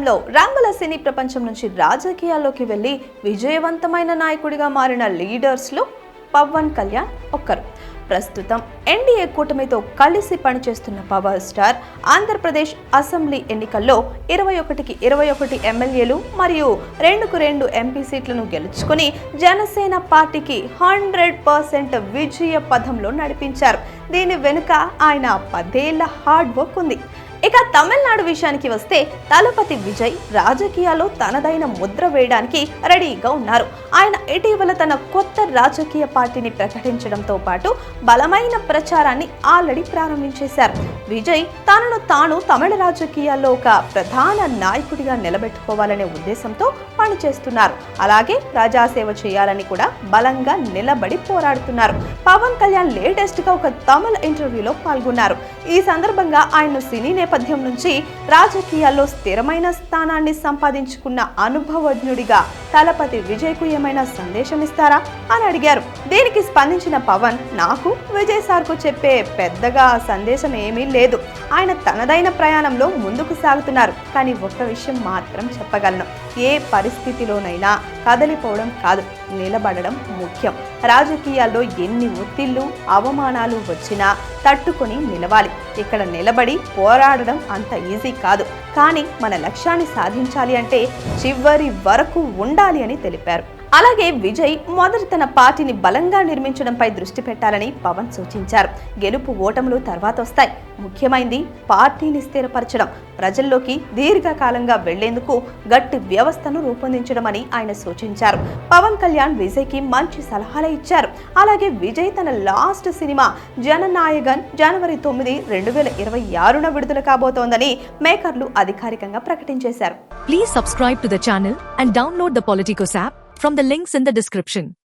హైదరాబాద్లో రంగుల సినీ ప్రపంచం నుంచి రాజకీయాల్లోకి వెళ్లి విజయవంతమైన నాయకుడిగా మారిన లీడర్స్లో పవన్ కళ్యాణ్ ఒక్కరు. ప్రస్తుతం ఎన్డీఏ కూటమితో కలిసి పనిచేస్తున్న పవర్ స్టార్ ఆంధ్రప్రదేశ్ అసెంబ్లీ ఎన్నికల్లో 21కి 21 ఎమ్మెల్యేలు మరియు 2కు 2 ఎంపీ సీట్లను గెలుచుకుని జనసేన పార్టీకి 100% విజయ పథంలో నడిపించారు. దీని వెనుక ఆయన 10 ఏళ్ల హార్డ్ వర్క్ ఉంది. ఇక తమిళనాడు విషయానికి వస్తే తలపతి విజయ్ రాజకీయాల్లో తనదైన ముద్ర వేయడానికి రెడీగా ఉన్నారు. ఆయన ఇటీవల తన కొత్త రాజకీయ పార్టీని ప్రకటించడంతో పాటు బలమైన ప్రచారాన్ని ఆల్రెడీ ప్రారంభించేశారు. విజయ్ తనను తాను తమిళ రాజకీయాల్లో ఒక ప్రధాన నాయకుడిగా నిలబెట్టుకోవాలనే ఉద్దేశంతో పనిచేస్తున్నారు. అలాగే ప్రజాసేవ చేయాలని కూడా బలంగా నిలబడి పోరాడుతున్నారు. పవన్ కళ్యాణ్ లేటెస్ట్ గా ఒక తమిళ ఇంటర్వ్యూలో పాల్గొన్నారు. ఈ సందర్భంగా ఆయన సినీ నేపథ్యం నుంచి రాజకీయాల్లో స్థిరమైన స్థానాన్ని సంపాదించుకున్న అనుభవజ్ఞుడిగా తలపతి విజయ్కు ఏమైనా సందేశం ఇస్తారా అని అడిగారు. దీనికి స్పందించిన పవన్, నాకు విజయ్ సార్కు చెప్పే పెద్దగా సందేశం ఏమీ లేదు. ఆయన తనదైన ప్రయాణంలో ముందుకు సాగుతున్నారు. కానీ ఒక్క విషయం మాత్రం చెప్పగలను, ఏ పరిస్థితిలోనైనా కదలిపోవడం కాదు, నిలబడడం ముఖ్యం. రాజకీయాల్లో ఎన్ని ఒత్తిళ్లు అవమానాలు వచ్చినా తట్టుకొని నిలవాలి. ఇక్కడ నిలబడి పోరాడడం అంత ఈజీ కాదు. కానీ మన లక్ష్యాన్ని సాధించాలి అంటే చివరి వరకు ఉండాలి అని తెలిపారు. అలాగే విజయ్ మొదట తన పార్టీని బలంగా నిర్మించడంపై దృష్టి పెట్టాలని పవన్ సూచించారు. గెలుపు ఓటములు తర్వాత వస్తాయి, ముఖ్యమైనది పార్టీని స్థిరపరచడం, ప్రజల్లోకి దీర్ఘకాలంగా వెళ్లేందుకు గట్టి వ్యవస్థను రూపొందించడం అని ఆయన సూచించారు. పవన్ కళ్యాణ్ విజయ్కి మంచి సలహాలు ఇచ్చారు. అలాగే విజయ్ తన లాస్ట్ సినిమా జననాయగన్ జనవరి 9, 2026న విడుదల కాబోతోందని మేకర్లు అధికారికంగా ప్రకటించేశారు. Please subscribe to the channel and download the Politicos app from the links in the description.